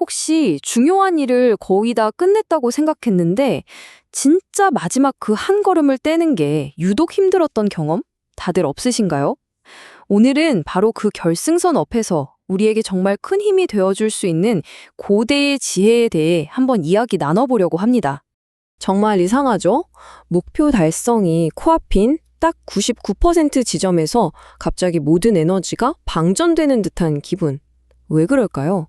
혹시 중요한 일을 거의 다 끝냈다고 생각했는데 진짜 마지막 그 한 걸음을 떼는 게 유독 힘들었던 경험? 다들 없으신가요? 오늘은 바로 그 결승선 앞에서 우리에게 정말 큰 힘이 되어줄 수 있는 고대의 지혜에 대해 한번 이야기 나눠보려고 합니다. 정말 이상하죠? 목표 달성이 코앞인 딱 99% 지점에서 갑자기 모든 에너지가 방전되는 듯한 기분. 왜 그럴까요?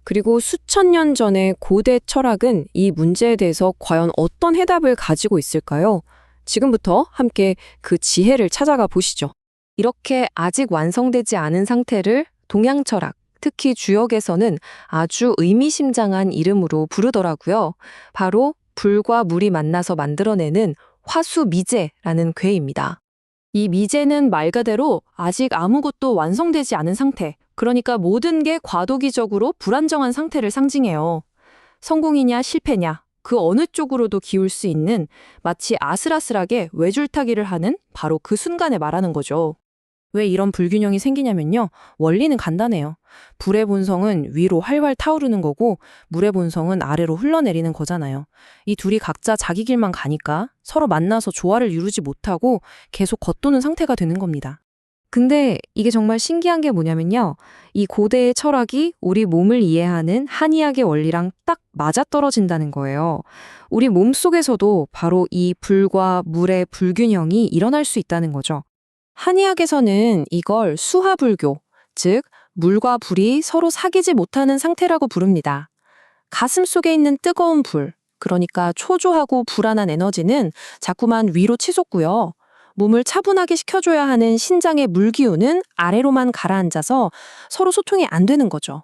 그리고 수천 년 전의 고대 철학은 이 문제에 대해서 과연 어떤 해답을 가지고 있을까요? 지금부터 함께 그 지혜를 찾아가 보시죠. 이렇게 아직 완성되지 않은 상태를 동양 철학, 특히 주역에서는 아주 의미심장한 이름으로 부르더라고요. 바로 불과 물이 만나서 만들어내는 화수미제라는 괴입니다. 이 미제는 말 그대로 아직 아무것도 완성되지 않은 상태, 그러니까 모든 게 과도기적으로 불안정한 상태를 상징해요. 성공이냐 실패냐, 그 어느 쪽으로도 기울 수 있는 마치 아슬아슬하게 외줄타기를 하는 바로 그 순간에 말하는 거죠. 왜 이런 불균형이 생기냐면요. 원리는 간단해요. 불의 본성은 위로 활활 타오르는 거고 물의 본성은 아래로 흘러내리는 거잖아요. 이 둘이 각자 자기 길만 가니까 서로 만나서 조화를 이루지 못하고 계속 겉도는 상태가 되는 겁니다. 근데 이게 정말 신기한 게 뭐냐면요. 이 고대의 철학이 우리 몸을 이해하는 한의학의 원리랑 딱 맞아떨어진다는 거예요. 우리 몸 속에서도 바로 이 불과 물의 불균형이 일어날 수 있다는 거죠. 한의학에서는 이걸 수하불교, 즉 물과 불이 서로 사귀지 못하는 상태라고 부릅니다. 가슴 속에 있는 뜨거운 불, 그러니까 초조하고 불안한 에너지는 자꾸만 위로 치솟고요. 몸을 차분하게 시켜줘야 하는 신장의 물기운은 아래로만 가라앉아서 서로 소통이 안 되는 거죠.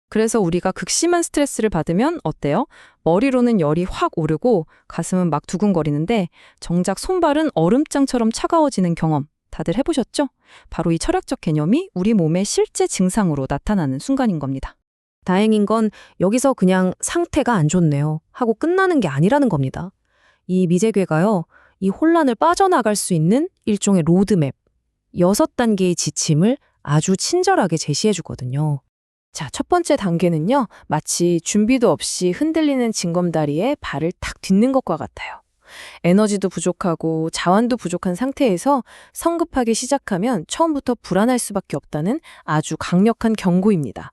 그래서 우리가 극심한 스트레스를 받으면 어때요? 머리로는 열이 확 오르고 가슴은 막 두근거리는데 정작 손발은 얼음장처럼 차가워지는 경험 다들 해보셨죠? 바로 이 철학적 개념이 우리 몸의 실제 증상으로 나타나는 순간인 겁니다. 다행인 건 여기서 그냥 상태가 안 좋네요 하고 끝나는 게 아니라는 겁니다. 이 미제괴가요. 이 혼란을 빠져나갈 수 있는 일종의 로드맵, 6단계의 지침을 아주 친절하게 제시해 주거든요. 자, 첫 번째 단계는요. 마치 준비도 없이 흔들리는 징검다리에 발을 탁 딛는 것과 같아요. 에너지도 부족하고 자원도 부족한 상태에서 성급하게 시작하면 처음부터 불안할 수밖에 없다는 아주 강력한 경고입니다.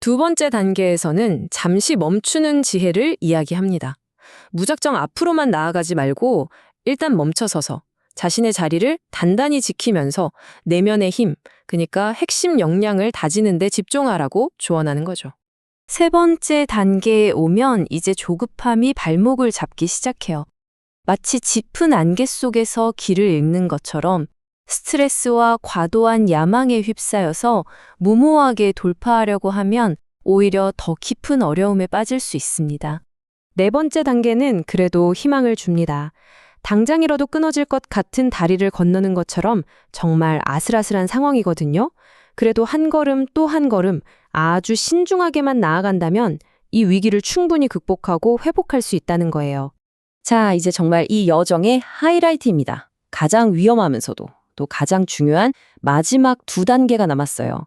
두 번째 단계에서는 잠시 멈추는 지혜를 이야기합니다. 무작정 앞으로만 나아가지 말고 일단 멈춰서서 자신의 자리를 단단히 지키면서 내면의 힘, 그러니까 핵심 역량을 다지는 데 집중하라고 조언하는 거죠. 세 번째 단계에 오면 이제 조급함이 발목을 잡기 시작해요. 마치 짙은 안개 속에서 길을 잃는 것처럼 스트레스와 과도한 야망에 휩싸여서 무모하게 돌파하려고 하면 오히려 더 깊은 어려움에 빠질 수 있습니다. 네 번째 단계는 그래도 희망을 줍니다. 당장이라도 끊어질 것 같은 다리를 건너는 것처럼 정말 아슬아슬한 상황이거든요. 그래도 한 걸음 또 한 걸음 아주 신중하게만 나아간다면 이 위기를 충분히 극복하고 회복할 수 있다는 거예요. 자, 이제 정말 이 여정의 하이라이트입니다. 가장 위험하면서도 또 가장 중요한 마지막 2단계가 남았어요.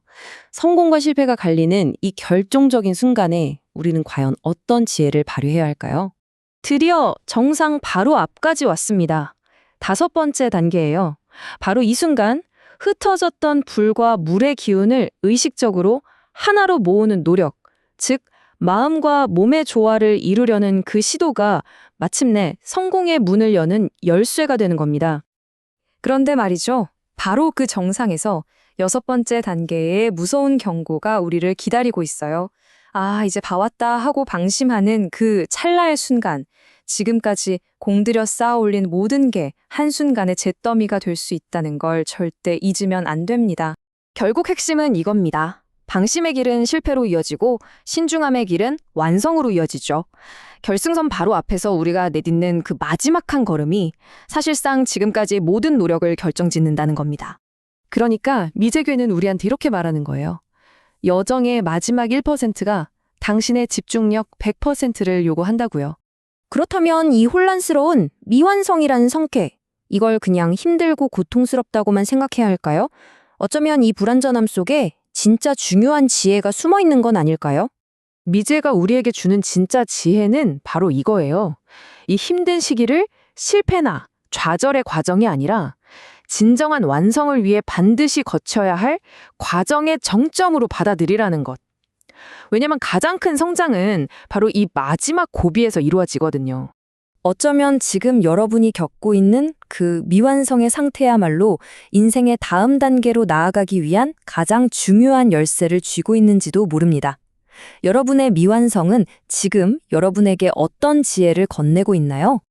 성공과 실패가 갈리는 이 결정적인 순간에 우리는 과연 어떤 지혜를 발휘해야 할까요? 드디어 정상 바로 앞까지 왔습니다. 5번째 단계예요. 바로 이 순간 흩어졌던 불과 물의 기운을 의식적으로 하나로 모으는 노력, 즉 마음과 몸의 조화를 이루려는 그 시도가 마침내 성공의 문을 여는 열쇠가 되는 겁니다. 그런데 말이죠. 바로 그 정상에서 6번째 단계의 무서운 경고가 우리를 기다리고 있어요. 아, 이제 봐왔다 하고 방심하는 그 찰나의 순간, 지금까지 공들여 쌓아올린 모든 게 한순간에 잿더미가 될 수 있다는 걸 절대 잊으면 안 됩니다. 결국 핵심은 이겁니다. 방심의 길은 실패로 이어지고 신중함의 길은 완성으로 이어지죠. 결승선 바로 앞에서 우리가 내딛는 그 마지막 한 걸음이 사실상 지금까지 모든 노력을 결정짓는다는 겁니다. 그러니까 미제괴는 우리한테 이렇게 말하는 거예요. 여정의 마지막 1%가 당신의 집중력 100%를 요구한다고요. 그렇다면 이 혼란스러운 미완성이라는 성패, 이걸 그냥 힘들고 고통스럽다고만 생각해야 할까요? 어쩌면 이 불완전함 속에 진짜 중요한 지혜가 숨어 있는 건 아닐까요? 미제가 우리에게 주는 진짜 지혜는 바로 이거예요. 이 힘든 시기를 실패나 좌절의 과정이 아니라 진정한 완성을 위해 반드시 거쳐야 할 과정의 정점으로 받아들이라는 것. 왜냐면 가장 큰 성장은 바로 이 마지막 고비에서 이루어지거든요. 어쩌면 지금 여러분이 겪고 있는 그 미완성의 상태야말로 인생의 다음 단계로 나아가기 위한 가장 중요한 열쇠를 쥐고 있는지도 모릅니다. 여러분의 미완성은 지금 여러분에게 어떤 지혜를 건네고 있나요?